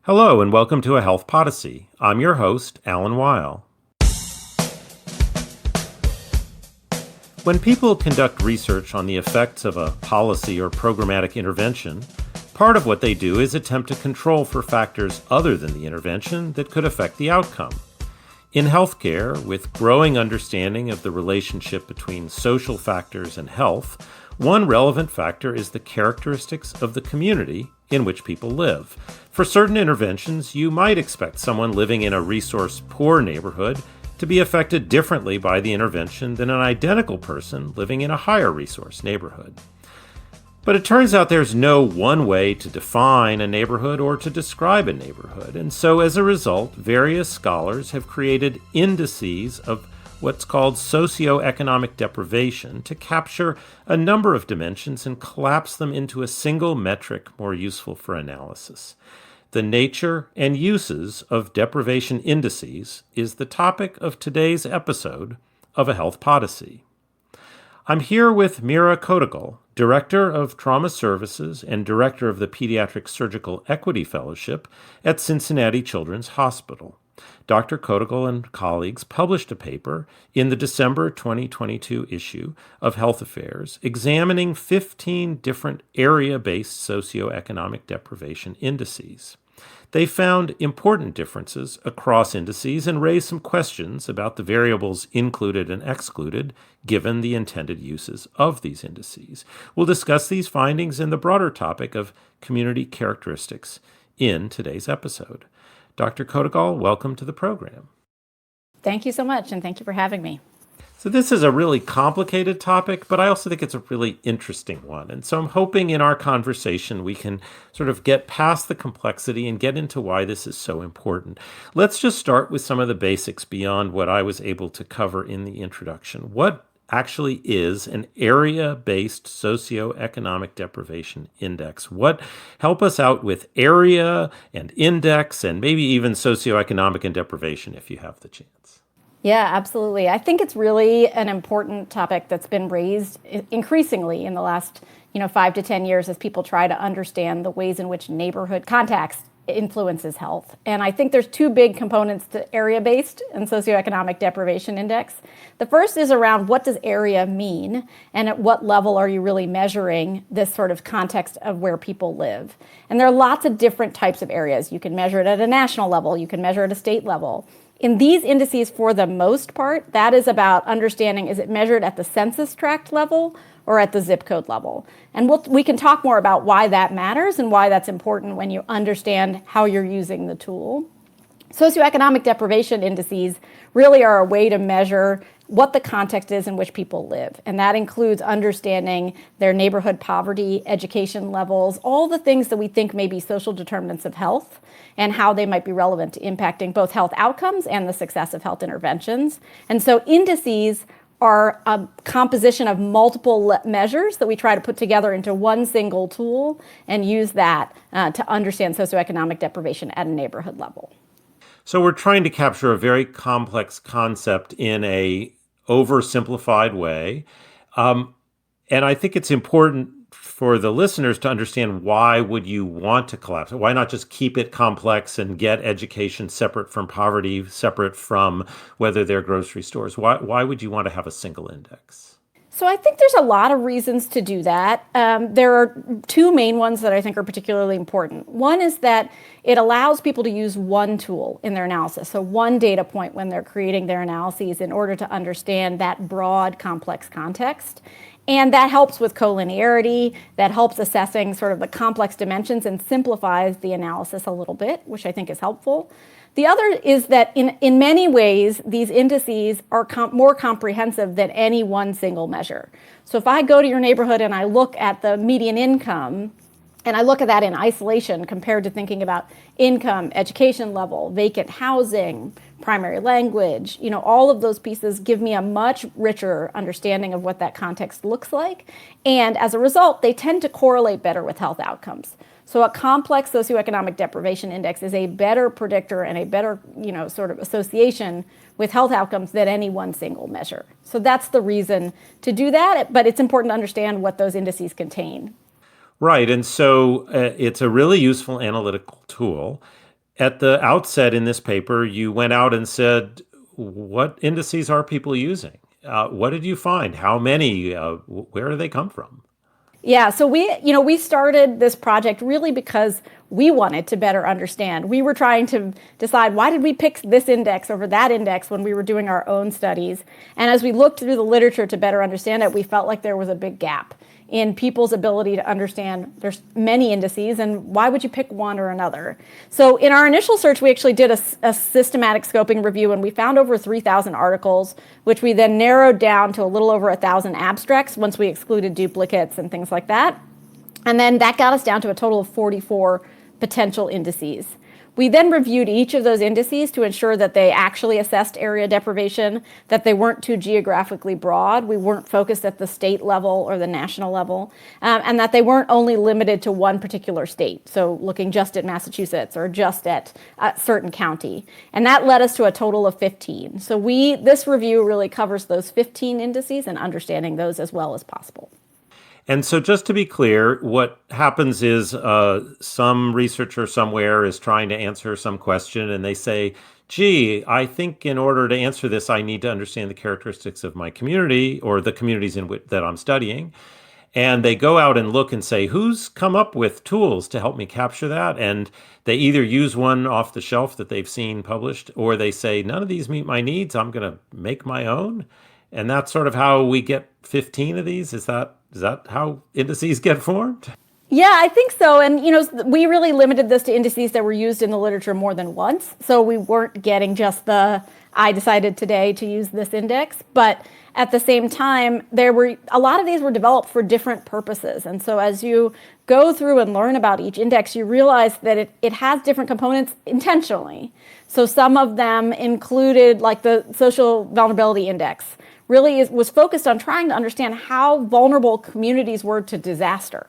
Hello and welcome to a Health Podyssey. I'm your host, Alan Weil. When people conduct research on the effects of a policy or programmatic intervention, part of what they do is attempt to control for factors other than the intervention that could affect the outcome. In healthcare, with growing understanding of the relationship between social factors and health, one relevant factor is the characteristics of the community in which people live. For certain interventions, you might expect someone living in a resource-poor neighborhood to be affected differently by the intervention than an identical person living in a higher resource neighborhood. But it turns out there's no one way to define a neighborhood or to describe a neighborhood. And so as a result, various scholars have created indices of what's called socioeconomic deprivation to capture a number of dimensions and collapse them into a single metric more useful for analysis. The nature and uses of deprivation indices is the topic of today's episode of A Health Podyssey. I'm here with Meera Kotagal, Director of Trauma Services and Director of the Pediatric Surgical Equity Fellowship at Cincinnati Children's Hospital. Dr. Kotagal and colleagues published a paper in the December 2022 issue of Health Affairs examining 15 different area-based socioeconomic deprivation indices. They found important differences across indices and raised some questions about the variables included and excluded given the intended uses of these indices. We'll discuss these findings and the broader topic of community characteristics in today's episode. Dr. Kotagal, welcome to the program. Thank you so much, and thank you for having me. So this is a really complicated topic, but I also think it's a really interesting one. And so I'm hoping in our conversation we can sort of get past the complexity and get into why this is so important. Let's just start with some of the basics beyond what I was able to cover in the introduction. What actually is an area-based socioeconomic deprivation index? Help us out with area and index and maybe even socioeconomic and deprivation if you have the chance. Yeah, absolutely. I think it's really an important topic that's been raised increasingly in the last 5 to 10 years as people try to understand the ways in which neighborhood context influences health. And I think there's two big components to area-based and socioeconomic deprivation index. The first is around what does area mean and at what level are you really measuring this sort of context of where people live. And there are lots of different types of areas. You can measure it at a national level, you can measure it at a state level. In these indices, for the most part, that is about understanding, is it measured at the census tract level or at the zip code level? And we can talk more about why that matters and why that's important when you understand how you're using the tool. Socioeconomic deprivation indices really are a way to measure what the context is in which people live. And that includes understanding their neighborhood poverty, education levels, all the things that we think may be social determinants of health and how they might be relevant to impacting both health outcomes and the success of health interventions. And so indices are a composition of multiple measures that we try to put together into one single tool and use that to understand socioeconomic deprivation at a neighborhood level. So we're trying to capture a very complex concept in a oversimplified way. And I think it's important for the listeners to understand why would you want to collapse it? Why not just keep it complex and get education separate from poverty, separate from whether they're grocery stores? Why would you want to have a single index? So I think there's a lot of reasons to do that. There are two main ones that I think are particularly important. One is that it allows people to use one tool in their analysis, so one data point when they're creating their analyses in order to understand that broad, complex context. And that helps with collinearity, that helps assessing sort of the complex dimensions and simplifies the analysis a little bit, which I think is helpful. The other is that in many ways, these indices are more comprehensive than any one single measure. So if I go to your neighborhood and I look at the median income, and I look at that in isolation compared to thinking about income, education level, vacant housing, primary language, all of those pieces give me a much richer understanding of what that context looks like. And as a result, they tend to correlate better with health outcomes. So a complex socioeconomic deprivation index is a better predictor and a better, sort of association with health outcomes than any one single measure. So that's the reason to do that, but it's important to understand what those indices contain. Right, and so it's a really useful analytical tool. at the outset in this paper, you went out and said, what indices are people using? What did you find? How many? Where do they come from? Yeah, so we started this project really because we wanted to better understand. We were trying to decide, why did we pick this index over that index when we were doing our own studies? And as we looked through the literature to better understand it, we felt like there was a big gap in people's ability to understand there's many indices, and why would you pick one or another? So in our initial search, we actually did a systematic scoping review, and we found over 3,000 articles, which we then narrowed down to a little over 1,000 abstracts once we excluded duplicates and things like that. And then that got us down to a total of 44 potential indices. We then reviewed each of those indices to ensure that they actually assessed area deprivation, that they weren't too geographically broad, we weren't focused at the state level or the national level, and that they weren't only limited to one particular state, so looking just at Massachusetts or just at a certain county. And that led us to a total of 15. So this review really covers those 15 indices and understanding those as well as possible. And so just to be clear, what happens is some researcher somewhere is trying to answer some question and they say, gee, I think in order to answer this, I need to understand the characteristics of my community or the communities that I'm studying. And they go out and look and say, who's come up with tools to help me capture that? And they either use one off the shelf that they've seen published, or they say, none of these meet my needs, I'm going to make my own. And that's sort of how we get 15 of these. Is that how indices get formed? Yeah, I think so. And, we really limited this to indices that were used in the literature more than once. So we weren't getting just I decided today to use this index. But at the same time, a lot of these were developed for different purposes. And so as you go through and learn about each index, you realize that it has different components intentionally. So some of them included, like the Social Vulnerability Index, really was focused on trying to understand how vulnerable communities were to disaster.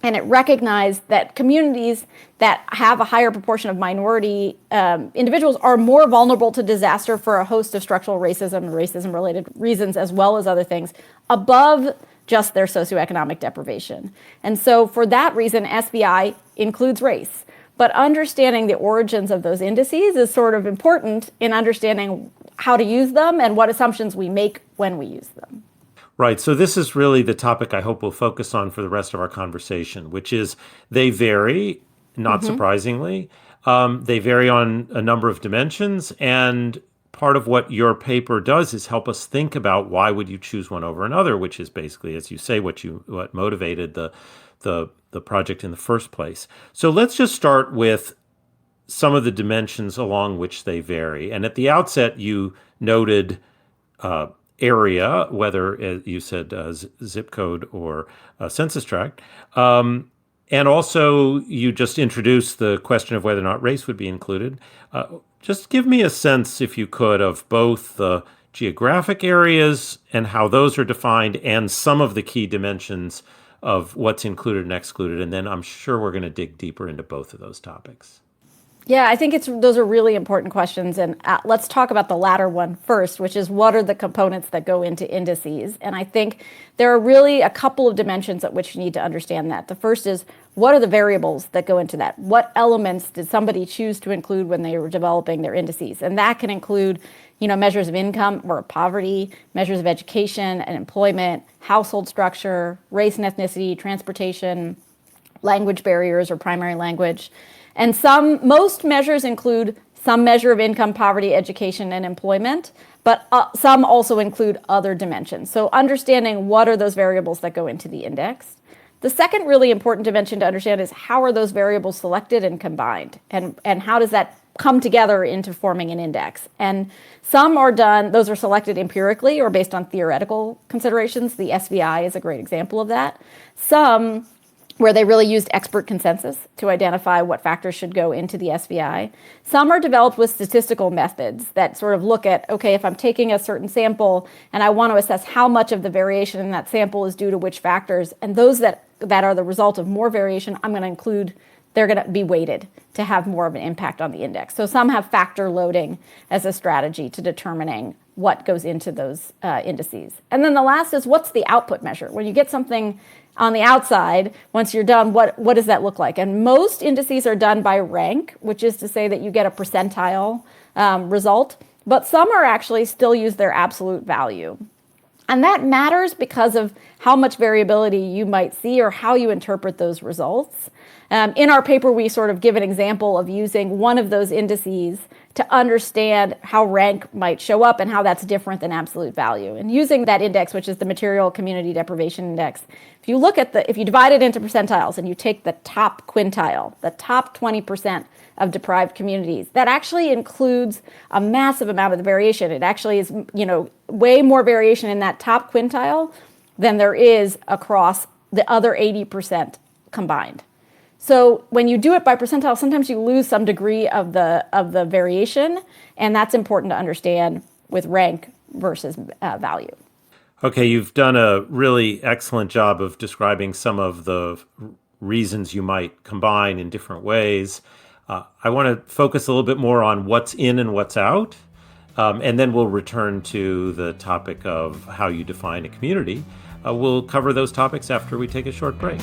And it recognized that communities that have a higher proportion of minority individuals are more vulnerable to disaster for a host of structural racism and racism-related reasons, as well as other things, above just their socioeconomic deprivation. And so for that reason, SVI includes race. But understanding the origins of those indices is sort of important in understanding how to use them and what assumptions we make when we use them. Right. So this is really the topic I hope we'll focus on for the rest of our conversation, which is they vary, not surprisingly. They vary on a number of dimensions. And part of what your paper does is help us think about why would you choose one over another, which is basically, as you say, what motivated the project in the first place. So let's just start with some of the dimensions along which they vary. And at the outset, you noted area, whether you said zip code or census tract. And also, you just introduced the question of whether or not race would be included. Just give me a sense, if you could, of both the geographic areas and how those are defined and some of the key dimensions of what's included and excluded. And then I'm sure we're going to dig deeper into both of those topics. Yeah, I think those are really important questions. And let's talk about the latter one first, which is what are the components that go into indices? And I think there are really a couple of dimensions at which you need to understand that. The first is, what are the variables that go into that? What elements did somebody choose to include when they were developing their indices? And that can include, measures of income or poverty, measures of education and employment, household structure, race and ethnicity, transportation, language barriers or primary language. And most measures include some measure of income, poverty, education, and employment, but some also include other dimensions. So understanding what are those variables that go into the index. The second really important dimension to understand is how are those variables selected and combined, and how does that come together into forming an index. And some are done, those are selected empirically or based on theoretical considerations. The SVI is a great example of that. Some where they really used expert consensus to identify what factors should go into the SVI. Some are developed with statistical methods that sort of look at, okay, if I'm taking a certain sample and I want to assess how much of the variation in that sample is due to which factors, and those that are the result of more variation, I'm going to include, they're going to be weighted to have more of an impact on the index. So some have factor loading as a strategy to determining what goes into those indices. And then the last is, what's the output measure? When you get something on the outside, once you're done, what does that look like? And most indices are done by rank, which is to say that you get a percentile result, but some are actually still use their absolute value. And that matters because of how much variability you might see or how you interpret those results. In our paper, we sort of give an example of using one of those indices to understand how rank might show up and how that's different than absolute value. And using that index, which is the Material Community Deprivation Index, if you divide it into percentiles and you take the top quintile, the top 20% of deprived communities, that actually includes a massive amount of the variation. It actually is, way more variation in that top quintile than there is across the other 80% combined. So when you do it by percentile, sometimes you lose some degree of the variation, and that's important to understand with rank versus value. Okay, you've done a really excellent job of describing some of the reasons you might combine in different ways. I want to focus a little bit more on what's in and what's out, and then we'll return to the topic of how you define a community. We'll cover those topics after we take a short break.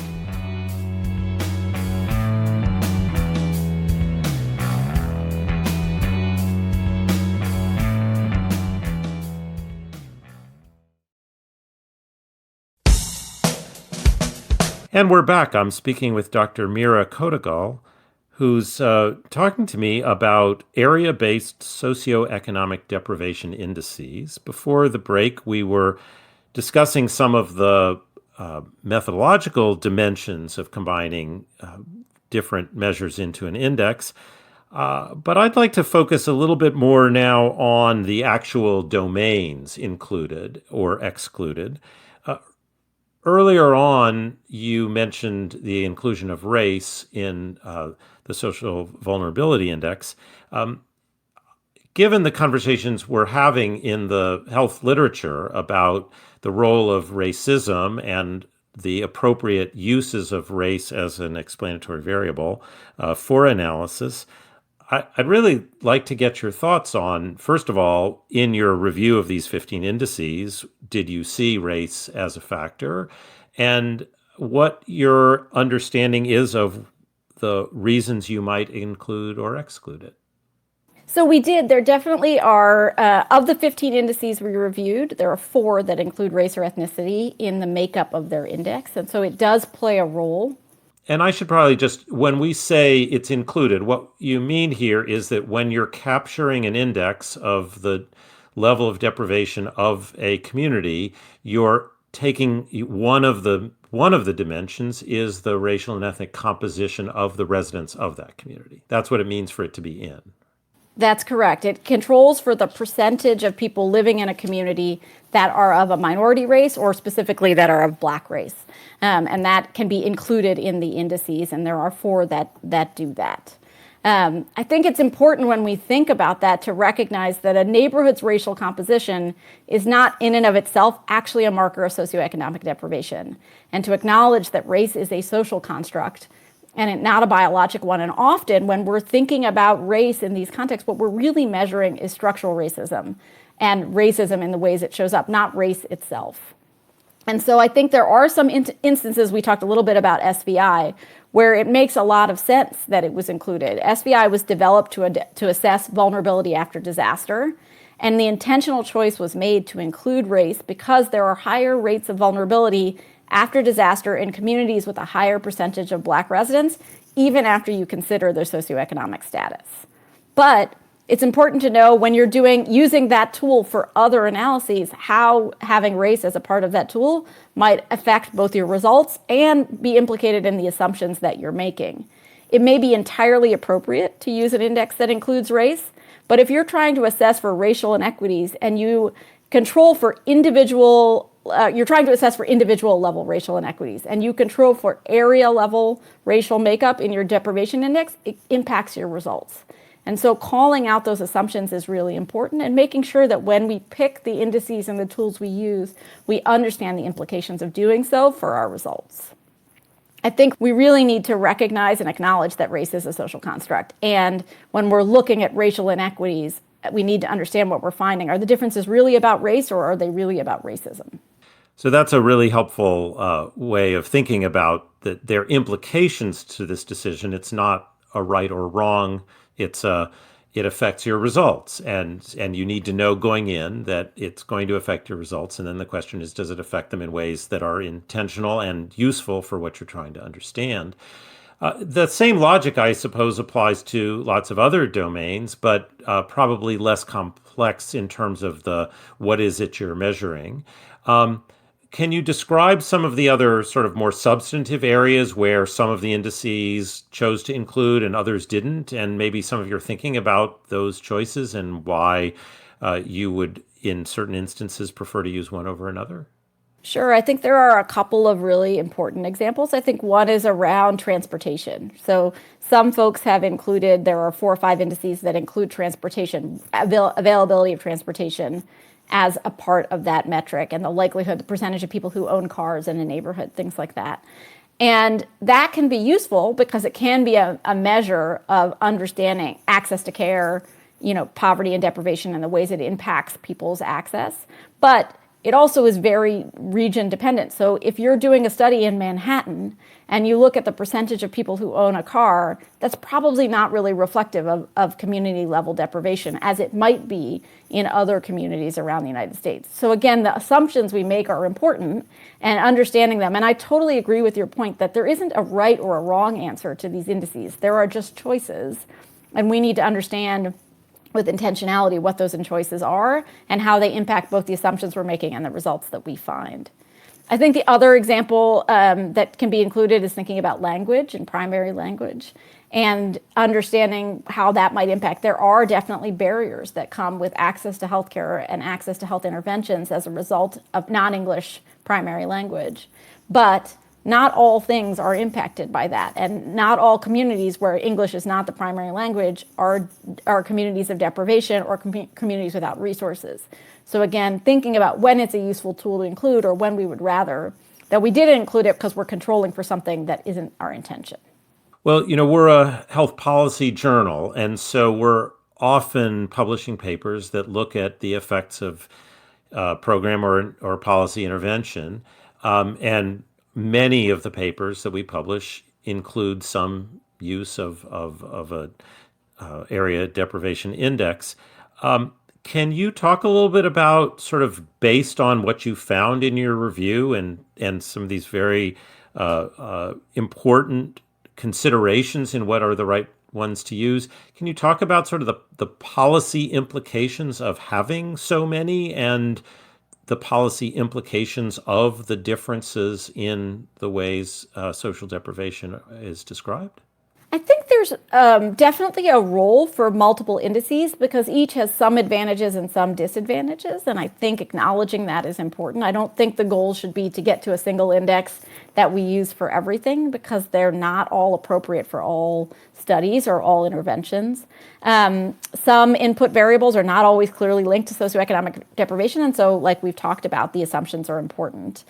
And we're back. I'm speaking with Dr. Meera Kotagal, who's talking to me about area-based socioeconomic deprivation indices. Before the break, we were discussing some of the methodological dimensions of combining different measures into an index. But I'd like to focus a little bit more now on the actual domains included or excluded. Earlier on, you mentioned the inclusion of race in the Social Vulnerability Index. Given the conversations we're having in the health literature about the role of racism and the appropriate uses of race as an explanatory variable for analysis, I'd really like to get your thoughts on, first of all, in your review of these 15 indices, did you see race as a factor? And what your understanding is of the reasons you might include or exclude it? So we did. There definitely are, of the 15 indices we reviewed, there are 4 that include race or ethnicity in the makeup of their index. And so it does play a role. And I should probably just, when we say it's included, what you mean here is that when you're capturing an index of the level of deprivation of a community, you're taking one of the dimensions is the racial and ethnic composition of the residents of that community. That's what it means for it to be in. That's correct. It controls for the percentage of people living in a community that are of a minority race or specifically that are of Black race. And that can be included in the indices, and there are 4 that do that. I think it's important when we think about that to recognize that a neighborhood's racial composition is not in and of itself actually a marker of socioeconomic deprivation, and to acknowledge that race is a social construct and not a biologic one. And often when we're thinking about race in these contexts, what we're really measuring is structural racism and racism in the ways it shows up, not race itself. And so I think there are some instances, we talked a little bit about SVI, where it makes a lot of sense that it was included. SVI was developed to assess vulnerability after disaster, and the intentional choice was made to include race because there are higher rates of vulnerability after disaster in communities with a higher percentage of Black residents, even after you consider their socioeconomic status. But it's important to know when you're using that tool for other analyses, how having race as a part of that tool might affect both your results and be implicated in the assumptions that you're making. It may be entirely appropriate to use an index that includes race, but if you're trying to assess for racial inequities and you control for you're trying to assess for individual level racial inequities, and you control for area level racial makeup in your deprivation index, it impacts your results. And so calling out those assumptions is really important, and making sure that when we pick the indices and the tools we use, we understand the implications of doing so for our results. I think we really need to recognize and acknowledge that race is a social construct. And when we're looking at racial inequities, we need to understand what we're finding. Are the differences really about race, or are they really about racism? So that's a really helpful way of thinking about their implications to this decision. It's not a right or wrong. It affects your results, and you need to know going in that it's going to affect your results. And then the question is, does it affect them in ways that are intentional and useful for what you're trying to understand? The same logic, I suppose, applies to lots of other domains, but probably less complex in terms of what is it you're measuring. Can you describe some of the other sort of more substantive areas where some of the indices chose to include and others didn't, and maybe some of your thinking about those choices and why you would, in certain instances, prefer to use one over another? Sure. I think there are a couple of really important examples. I think one is around transportation. So some folks have included, there are 4 or 5 indices that include transportation, availability of transportation as a part of that metric, and the likelihood, the percentage of people who own cars in a neighborhood, things like that. And that can be useful because it can be a measure of understanding access to care, poverty and deprivation and the ways it impacts people's access. But it also is very region dependent. So if you're doing a study in Manhattan and you look at the percentage of people who own a car, that's probably not really reflective of community level deprivation as it might be in other communities around the United States. So again, the assumptions we make are important and understanding them. And I totally agree with your point that there isn't a right or a wrong answer to these indices. There are just choices. And we need to understand with intentionality what those choices are and how they impact both the assumptions we're making and the results that we find. I think the other example that can be included is thinking about language and primary language and understanding how that might impact. There are definitely barriers that come with access to healthcare and access to health interventions as a result of non-English primary language. But not all things are impacted by that, and not all communities where English is not the primary language are communities of deprivation or communities without resources. So again, thinking about when it's a useful tool to include or when we would rather that we didn't include it because we're controlling for something that isn't our intention. Well, we're a health policy journal, and so we're often publishing papers that look at the effects of program or policy intervention, and many of the papers that we publish include some use of a area deprivation index. Can you talk a little bit about, sort of based on what you found in your review and some of these very important considerations in what are the right ones to use? Can you talk about sort of the policy implications of having so many and the policy implications of the differences in the ways social deprivation is described? I think there's definitely a role for multiple indices because each has some advantages and some disadvantages, and I think acknowledging that is important. I don't think the goal should be to get to a single index that we use for everything because they're not all appropriate for all studies or all interventions. Some input variables are not always clearly linked to socioeconomic deprivation, and so, like we've talked about, the assumptions are important.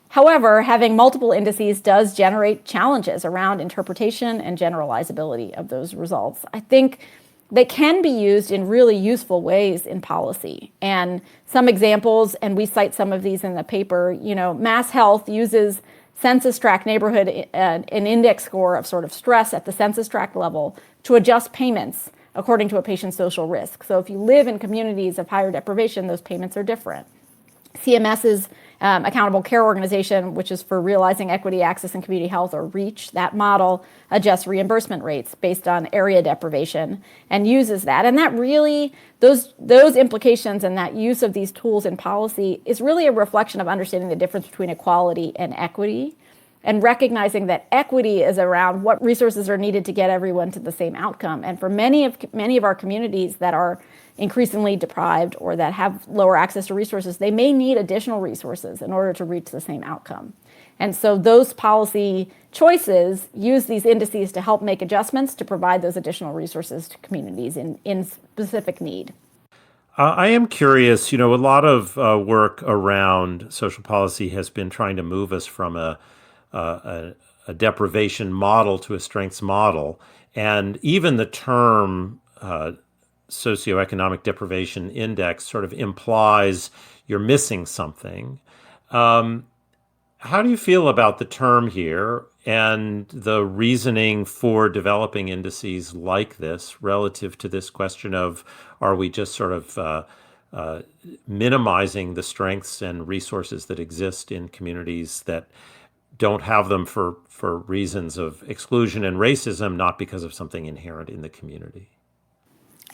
However, having multiple indices does generate challenges around interpretation and generalizability of those results. I think they can be used in really useful ways in policy. And some examples, and we cite some of these in the paper, Mass Health uses census tract neighborhood, an index score of sort of stress at the census tract level to adjust payments according to a patient's social risk. So if you live in communities of higher deprivation, those payments are different. CMS's Accountable Care Organization, which is for Realizing Equity, Access, and Community Health, or REACH, that model adjusts reimbursement rates based on area deprivation and uses that. And that really, those implications and that use of these tools in policy is really a reflection of understanding the difference between equality and equity and recognizing that equity is around what resources are needed to get everyone to the same outcome. And for many of our communities that are increasingly deprived or that have lower access to resources, they may need additional resources in order to reach the same outcome. And so those policy choices use these indices to help make adjustments to provide those additional resources to communities in specific need. I am curious, a lot of work around social policy has been trying to move us from a deprivation model to a strengths model. And even the term Socioeconomic Deprivation Index sort of implies you're missing something. How do you feel about the term here and the reasoning for developing indices like this relative to this question of, are we just sort of minimizing the strengths and resources that exist in communities that don't have them for reasons of exclusion and racism, not because of something inherent in the community?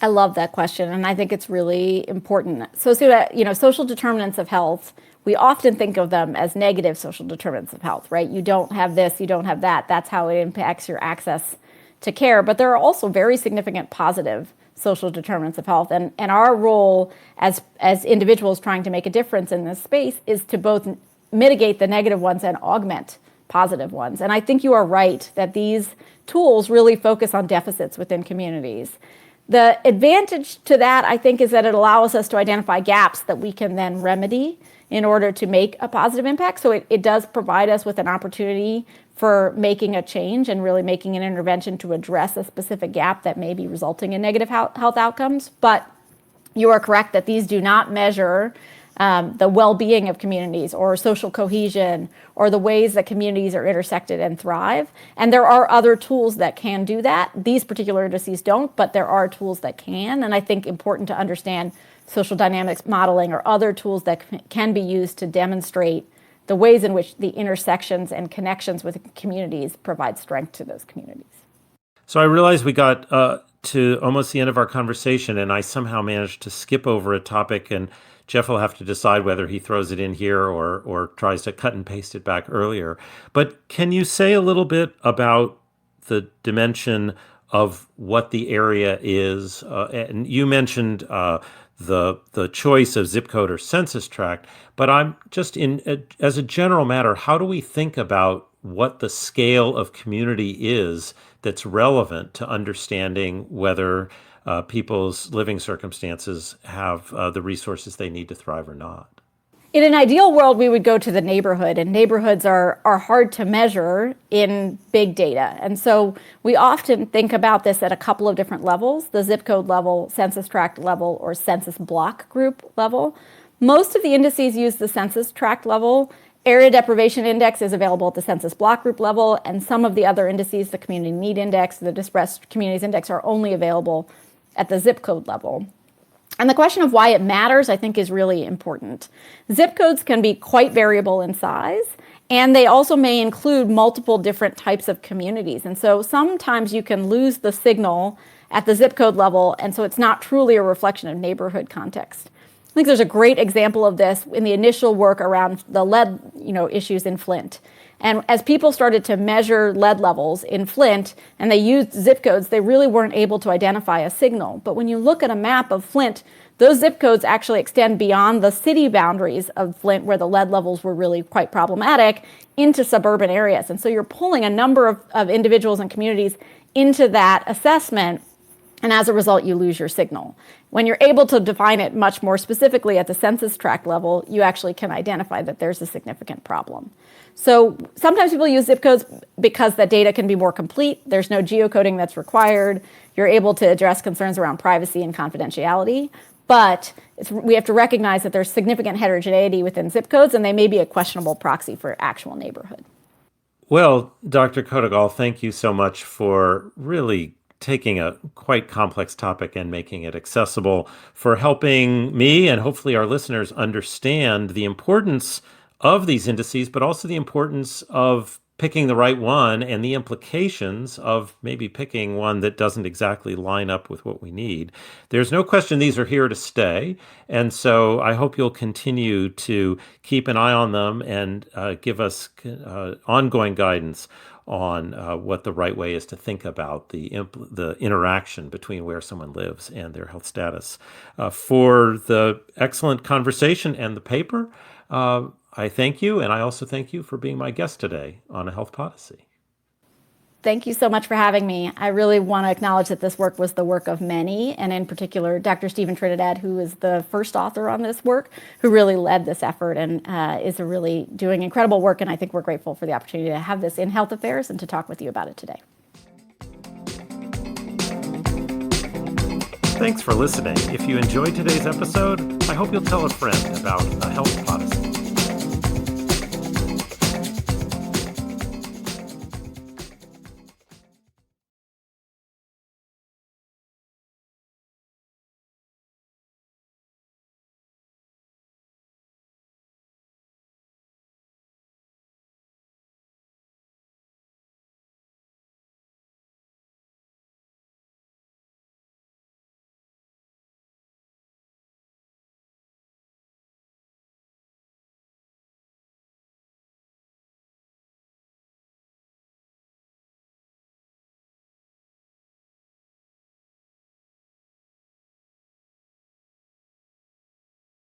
I love that question, and I think it's really important. Social determinants of health, we often think of them as negative social determinants of health, right? You don't have this, you don't have that. That's how it impacts your access to care. But there are also very significant positive social determinants of health. And our role as individuals trying to make a difference in this space is to both mitigate the negative ones and augment positive ones. And I think you are right that these tools really focus on deficits within communities. The advantage to that, I think, is that it allows us to identify gaps that we can then remedy in order to make a positive impact. So it does provide us with an opportunity for making a change and really making an intervention to address a specific gap that may be resulting in negative health outcomes. But you are correct that these do not measure the well-being of communities or social cohesion or the ways that communities are intersected and thrive. And there are other tools that can do that. These particular indices don't, but there are tools that can. And I think important to understand social dynamics modeling or other tools that can be used to demonstrate the ways in which the intersections and connections with communities provide strength to those communities. So I realize we got to almost the end of our conversation, and I somehow managed to skip over a topic, and Jeff will have to decide whether he throws it in here or tries to cut and paste it back earlier. But can you say a little bit about the dimension of what the area is? And you mentioned the choice of zip code or census tract, but I'm just as a general matter, how do we think about what the scale of community is that's relevant to understanding whether people's living circumstances have the resources they need to thrive or not? In an ideal world, we would go to the neighborhood, and neighborhoods are hard to measure in big data. And so we often think about this at a couple of different levels, the zip code level, census tract level, or census block group level. Most of the indices use the census tract level. Area Deprivation Index is available at the census block group level, and some of the other indices, the Community Need Index, the Dispersed Communities Index, are only available at the zip code level. And the question of why it matters, I think, is really important. Zip codes can be quite variable in size, and they also may include multiple different types of communities. And so sometimes you can lose the signal at the zip code level, and so it's not truly a reflection of neighborhood context. I think there's a great example of this in the initial work around the lead, issues in Flint. And as people started to measure lead levels in Flint and they used zip codes, they really weren't able to identify a signal. But when you look at a map of Flint, those zip codes actually extend beyond the city boundaries of Flint, where the lead levels were really quite problematic, into suburban areas. And so you're pulling a number of individuals and communities into that assessment, and as a result, you lose your signal. When you're able to define it much more specifically at the census tract level, you actually can identify that there's a significant problem. So sometimes people use zip codes because the data can be more complete. There's no geocoding that's required. You're able to address concerns around privacy and confidentiality. But we have to recognize that there's significant heterogeneity within zip codes, and they may be a questionable proxy for actual neighborhood. Well, Dr. Kotagal, thank you so much for really taking a quite complex topic and making it accessible, for helping me and hopefully our listeners understand the importance of these indices, but also the importance of picking the right one and the implications of maybe picking one that doesn't exactly line up with what we need. There's no question these are here to stay. And so I hope you'll continue to keep an eye on them and give us ongoing guidance on what the right way is to think about the interaction between where someone lives and their health status. For the excellent conversation and the paper, I thank you, and I also thank you for being my guest today on A Health Podyssey. Thank you so much for having me. I really want to acknowledge that this work was the work of many, and in particular, Dr. Stephen Trinidad, who is the first author on this work, who really led this effort and is really doing incredible work, and I think we're grateful for the opportunity to have this in Health Affairs and to talk with you about it today. Thanks for listening. If you enjoyed today's episode, I hope you'll tell a friend about a Health Podyssey.